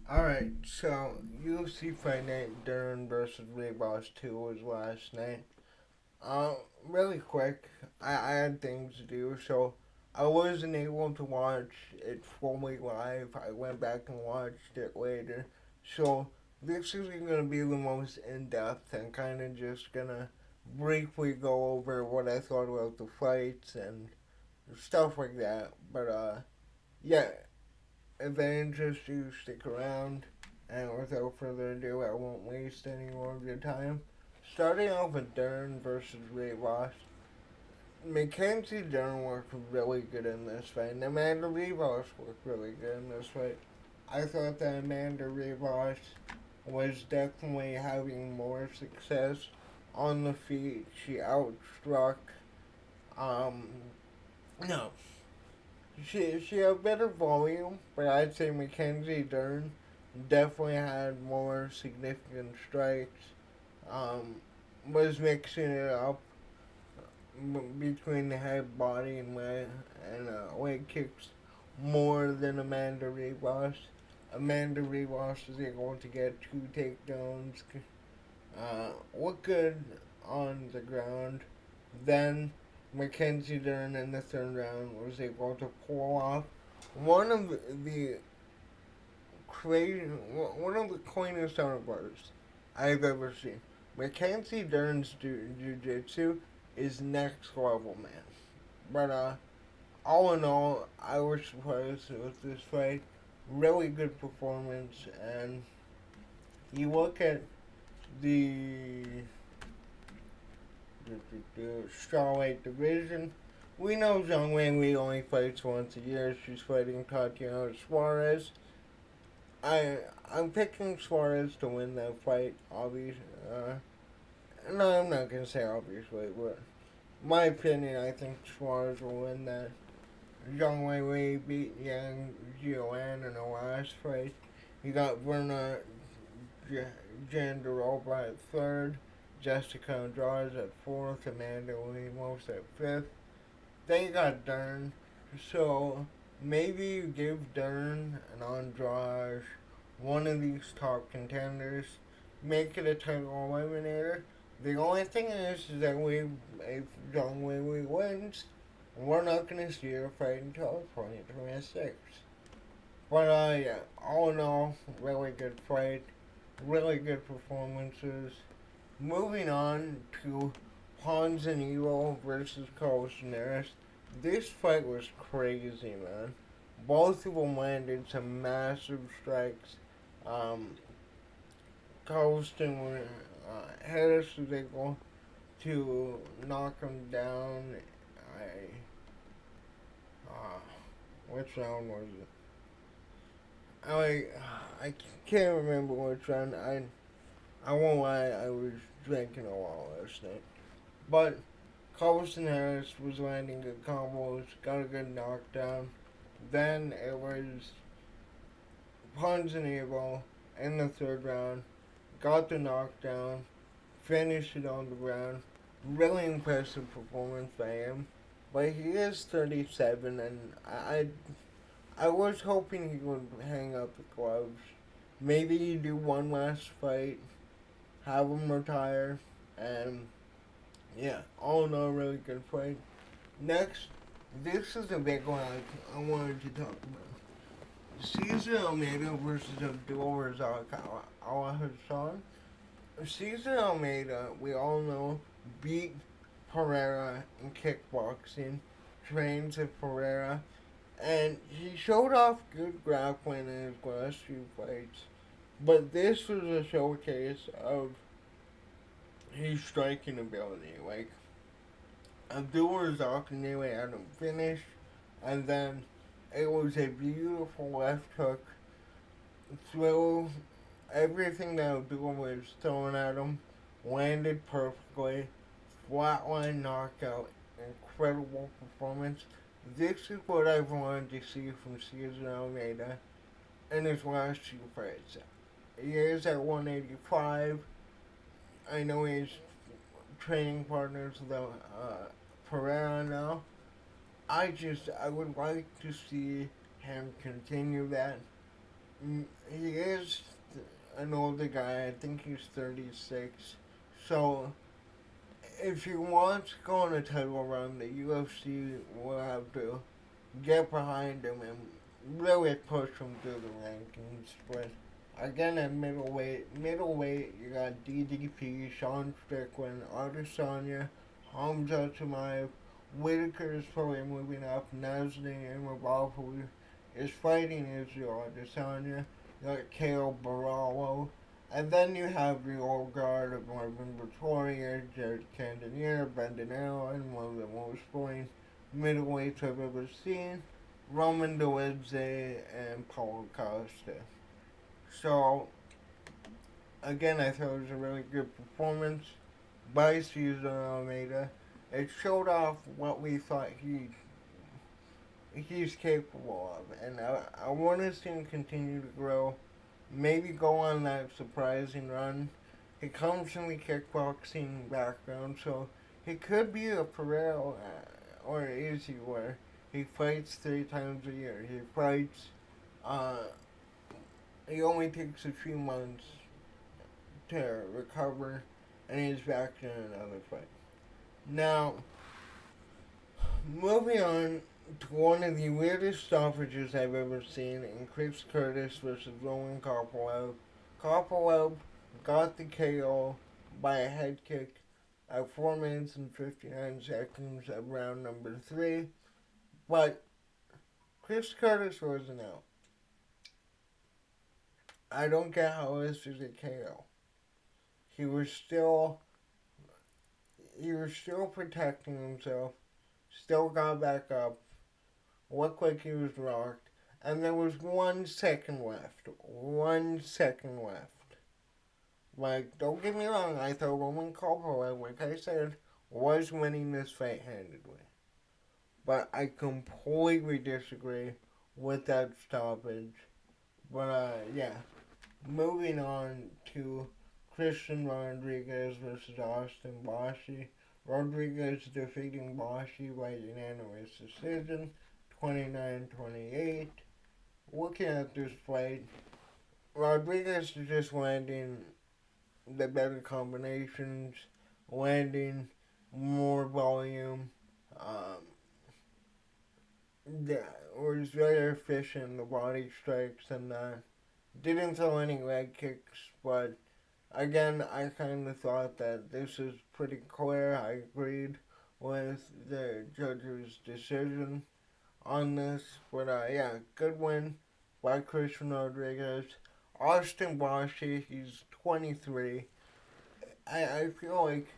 Alright, so UFC Fight Night Dern versus Ribas 2 was last night. Really quick, I had things to do, so I wasn't able to watch it fully live. I went back and watched it later. So this isn't going to be the most in depth. I'm kind of just going to briefly go over what I thought about the fights and stuff like that. But yeah, if that interests you, stick around. And without further ado, I won't waste any more of your time. Starting off with Dern versus Ribas. Mackenzie Dern looked really good in this fight, and Amanda Ribas looked really good in this fight. I thought that Amanda Ribas was definitely having more success on the feet. She outstruck, um, no, she had better volume, but I'd say Mackenzie Dern definitely had more significant strikes. Um, was mixing it up between the head, body, and leg kicks more than Amanda Ribas. Amanda Ribas was able to get two takedowns, look good on the ground. Then Mackenzie Dern in the third round was able to pull off one of the crazy, one of the cleanest armbar's I've ever seen. Mackenzie Dern's jiu-jitsu is next level, man. But all in all, I was surprised with this fight. Really good performance, and you look at the strawweight division. We know Zhang Weili only fights once a year. She's fighting Tatiana Suarez. I I'm picking Suarez to win that fight. Obviously, no, I'm not gonna say obviously, but my opinion, I think Suarez will win that. Zhang Weili beat Yang Jiuan in the last fight. You got Verna Jandiroba at third, Jessica Andrade at fourth, Amanda Lemos at fifth. They got Dern, so maybe you give Dern and Andrade one of these top contenders, make it a title eliminator. The only thing is that if John Weili wins, we're not going to see her fight until 2026. But yeah, all in all, really good fight, really good performances. Moving on to Pons and Evil versus Carlos Neris. This fight was crazy, man. Both of them landed some massive strikes. Um, Colston Harris was able to knock him down. I which round was it? I I can't remember which round. I won't lie. I was drinking a lot last night, but Colston Harris was landing good combos, got a good knockdown. Then it was Ponzinibbio in the third round, got the knockdown, finished it on the ground. Really impressive performance by him. But he is 37, and I was hoping he would hang up the gloves. Maybe do one last fight, have him retire, and yeah, all in all, really good fight. Next, this is a big one I wanted to talk about. Cesar Almeida versus Abdul Razak Al Hassan. Cesar Almeida, we all know, beat Pereira in kickboxing, trains with Pereira, and he showed off good grappling in his last few fights. But this was a showcase of his striking ability. Like, Abdul Razak nearly had him finished, and then it was a beautiful left hook throw. Everything that Abdul was throwing at him landed perfectly. Flatline knockout. Incredible performance. This is what I've wanted to see from Cesar Almeida in his last two fights. He is at 185. I know he's training partners with Pereira now. I would like to see him continue that. He is an older guy. I think he's 36. So if he wants to go on a title run, the UFC will have to get behind him and really push him through the rankings. But again, at middleweight, you got DDP, Sean Strickland, Adesanya, Hamza Chimaev, Whitaker is probably moving up. Nasri and Ribas, who is fighting Israel Adesanya. You got Kale Baralo. And then you have the old guard of Marvin Vittoria, Jared Cannonier, Brendan Allen, one of the most scoring middleweights I've ever seen, Roman Dolidze, and Paulo Costa. So, again, I thought it was a really good performance by Cesar Almeida. It showed off what we thought he's capable of, and I want to see him continue to grow. Maybe go on that surprising run. He comes from the kickboxing background, so he could be a Pereira, or is he, where he fights 3 times a year. He fights, uh, he only takes a few months to recover, and he's back in another fight. Now, moving on to one of the weirdest stoppages I've ever seen in Chris Curtis versus Roman Kopylov. Kopylov got the KO by a head kick at 4 minutes and 59 seconds of round number 3, but Chris Curtis wasn't out. I don't get how this is a KO. He was still protecting himself, still got back up, looked like he was rocked, and there was 1 second left. 1 second left. Like, don't get me wrong, I thought Roman Kopylov, like I said, was winning this fight handedly. But I completely disagree with that stoppage. But, yeah. Moving on to Christian Rodriguez versus Austin Boshi. Rodriguez defeating Boshi by unanimous decision, 29-28. Looking at this fight, Rodriguez is just landing the better combinations, landing more volume. Was very efficient in the body strikes and didn't throw any leg kicks, but again, I kind of thought that this is pretty clear. I agreed with the judge's decision on this, but yeah, good win by Christian Rodriguez. Austin Boshi, he's 23. I feel like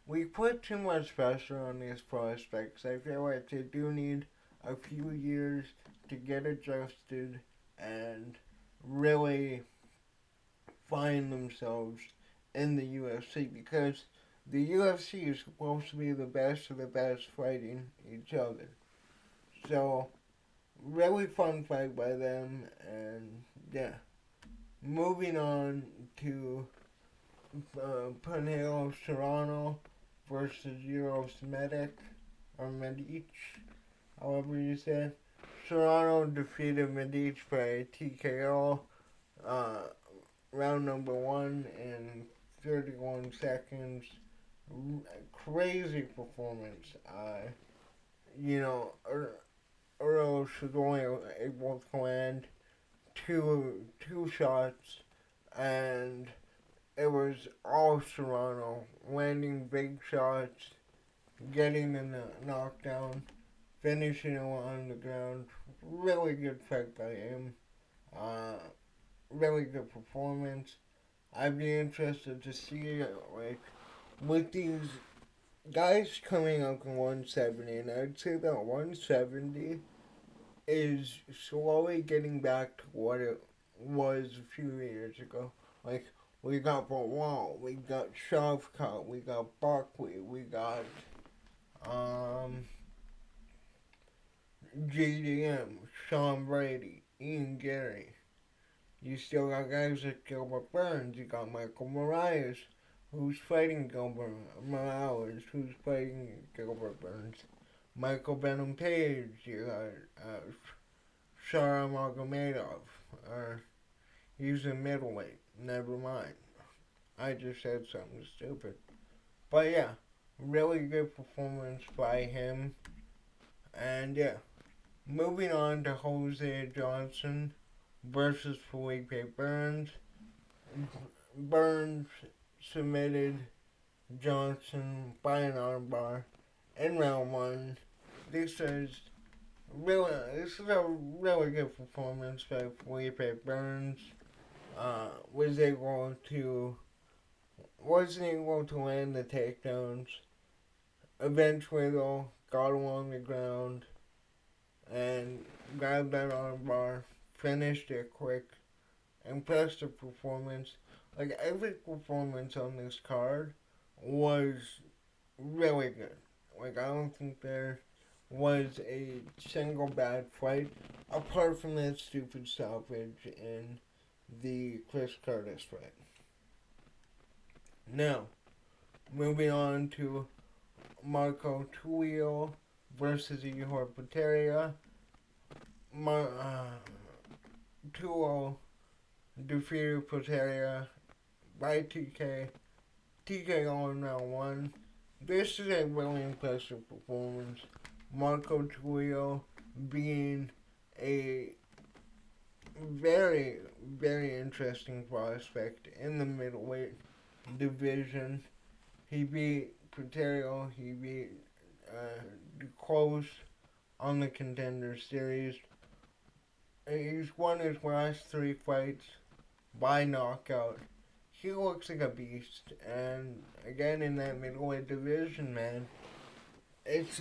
we put too much pressure on these prospects. I feel like they do need a few years to get adjusted and really find themselves in the UFC, because the UFC is supposed to be the best of the best fighting each other. So, really fun fight by them, and yeah. Moving on to Panelo Serrano versus Euros Medic, or Medic, however you say it. Serrano defeated Medic by TKO, round number 1 in 31 seconds. Crazy performance. Earl was only able to land two shots, and it was all Serrano landing big shots, getting in the knockdown, finishing him on the ground. Really good fight by him. Really good performance. I'd be interested to see, like, with these guys coming up in 170, and I'd say that 170 is slowly getting back to what it was a few years ago. Like, we got Bawal, we got Shavkat, we got Buckley, we got JDM, Sean Brady, Ian Gary. You still got guys like Gilbert Burns. You got Michael Morales, who's fighting Gilbert Morales, who's fighting Gilbert Burns. Michael Benham Page. You got Shara Magomedov. He's a middleweight. Never mind. I just said something stupid. But yeah, really good performance by him. And yeah, moving on to Jose Johnson versus Felipe Burns. Burns submitted Johnson by an armbar in round one. This is this is a really good performance by Felipe Burns. Was able to wasn't able to land the takedowns. Eventually though, got him on the ground and grabbed that armbar, finished it quick. Impressive performance. Like every performance on this card was really good. Like I don't think there was a single bad fight apart from that stupid stoppage in the Chris Curtis fight. Now, moving on to Marco Tullio versus Ihor Potieria. Tullio defeated Potieria by TK. TKO in round one. This is a really impressive performance. Marco Tullio being a very, very interesting prospect in the middleweight division. He beat Potieria. He beat Close on the Contender Series. He's won his last 3 fights by knockout. He looks like a beast, and again in that middleweight division, man, it's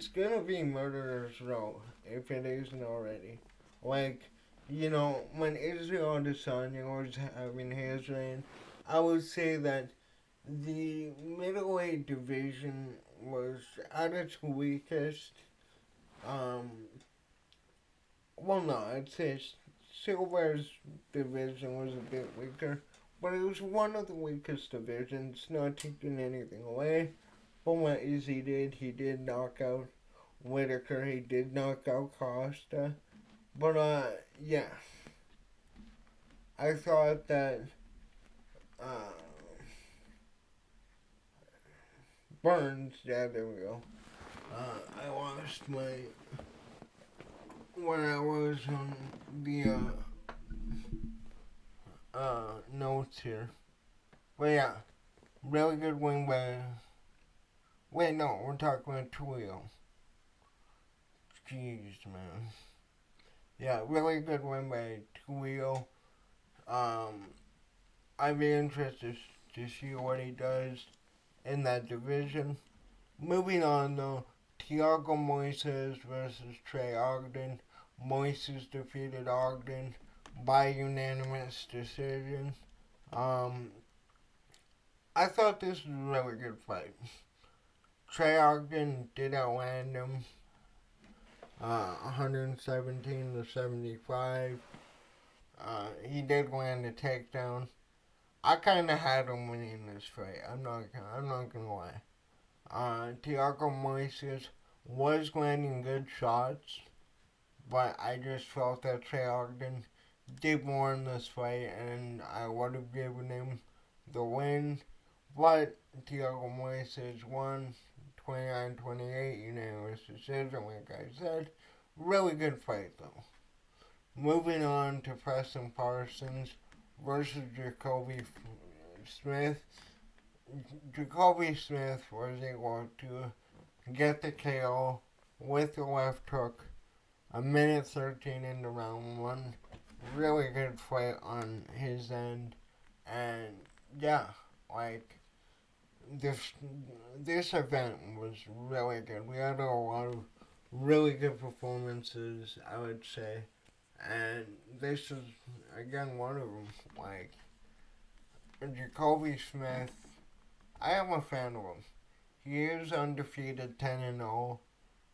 gonna be murderer's row if it isn't already. Like, when Israel Adesanya was having his reign, I would say that the middleweight division was at its weakest. Um, well, no, I'd say Silver's division was a bit weaker, but it was one of the weakest divisions, not taking anything away from what Izzy did. He did knock out Whitaker, he did knock out Costa, but yeah, I thought that uh, Burns, yeah, there we go. I lost my when I was on the notes here. But yeah, really good win by. Wait, no, we're talking about Tullio. Jeez, man. Yeah, really good win by Tullio. I'd be interested to see what he does in that division. Moving on though, Thiago Moises versus Trey Ogden. Moises defeated Ogden by unanimous decision. Um, I thought this was a really good fight. Trey Ogden did outland him 117 to 75. He did land a takedown. I kind of had him winning this fight. I'm not gonna lie. Thiago Moises was landing good shots, but I just felt that Trey Ogden did more in this fight, and I would have given him the win. But Thiago Moises won 29-28 unanimous decision, like I said. Really good fight, though. Moving on to Preston Parsons versus Jacoby Smith. Jacoby Smith was able to get the KO with the left hook. 1:13 into round one. Really good fight on his end. And yeah, like this event was really good. We had a lot of really good performances, I would say. And this is again one of them. Like Jacoby Smith, I am a fan of him. He is undefeated 10-0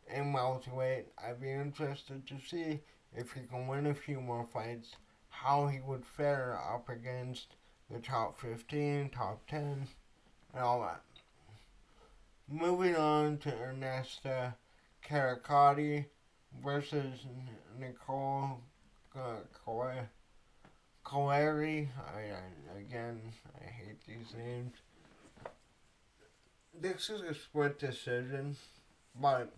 in welterweight. I'd be interested to see if he can win a few more fights, how he would fare up against the top 15, top 10, and all that. Moving on to Ernesta Caracati versus Nicole Kaleri, again, I hate these names. This is a split decision, but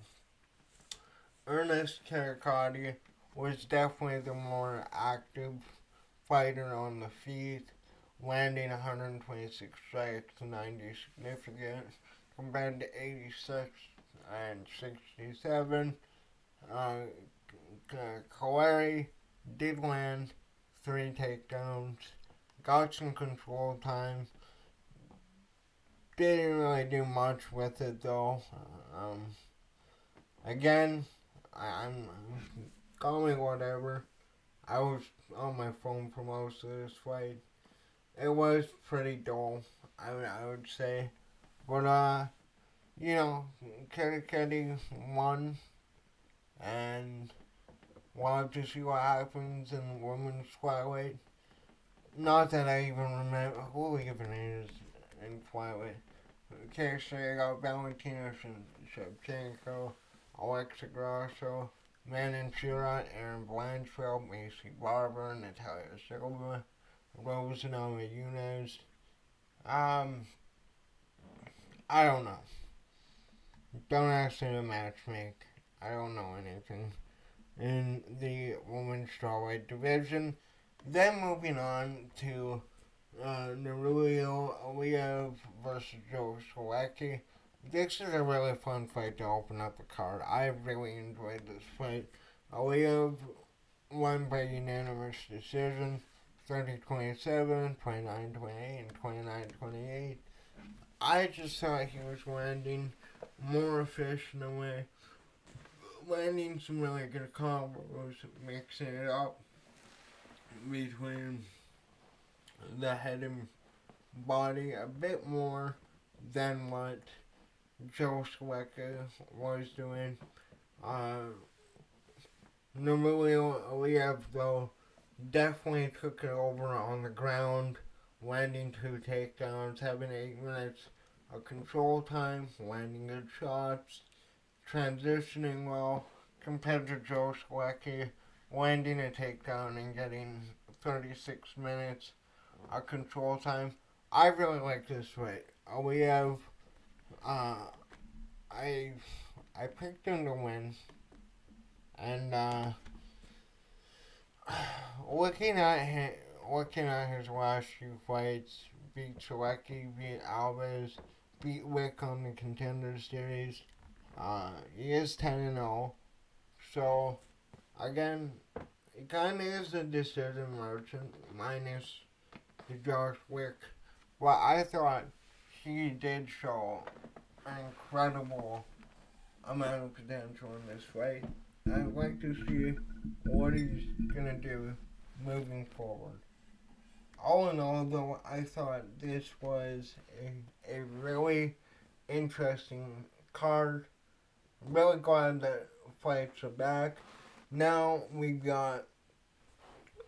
Ernest Caricati was definitely the more active fighter on the feet, landing 126 strikes to 90 significant, compared to 86 and 67. Uh, Kaleri did land 3 takedowns, got some control time. Didn't really do much with it though. Um, Again, I'm call me whatever. I was on my phone for most of this fight. It was pretty dull, I would say. But you know, Kitty won, and we'll have to see what happens in women's flyweight. Not that I even remember who even is in flyweight. Okay, so you got Valentina Shevchenko, Alexa Grasso, Manon Fiorot, Aaron Blanchfield, Macy Barber, Natalia Silva, Rose Namajunas. Um, I don't know. Don't ask me to matchmake. I don't know anything. In the women's strawweight division. Then moving on to Nerulio Aliyev versus Joe Solecki. This is a really fun fight to open up the card. I really enjoyed this fight. Aliyev won by unanimous decision, 30-27, 29-28, and 29-28. I just thought he was landing more efficiently, landing some really good combos, mixing it up between the head and body a bit more than what Joe Solecki was doing. Uh, Normally, Aliyev, though, definitely took it over on the ground, landing 2 takedowns, having 8 minutes of control time, landing good shots, transitioning well, compared to Joe Solecki, landing a takedown and getting 36 minutes of control time. I really like this fight. Aliyev, uh, I I picked him to win, and looking at his last few fights, beat Solecki, beat Alves, beat Wick on the Contender Series. He is 10-0, so again, it kind of is a decision merchant, minus the Josh Wick. But I thought he did show an incredible amount of potential in this fight. I'd like to see what he's gonna do moving forward. All in all, though, I thought this was a really interesting card. Really glad that fights are back. Now we got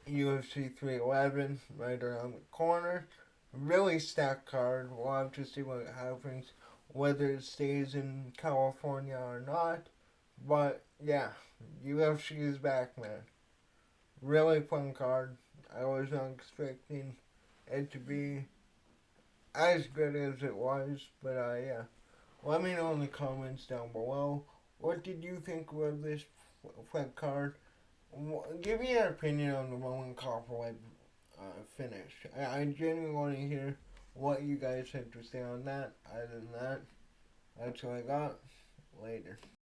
UFC 311 right around the corner. Really stacked card. We'll have to see what happens, whether it stays in California or not. But yeah, UFC is back, man. Really fun card. I was not expecting it to be as good as it was, but yeah. Let me know in the comments down below. What did you think of this fight card? Give me your opinion on the Roman Copperweight finish. I genuinely want to hear what you guys had to say on that. Other than that, that's all I got. Later.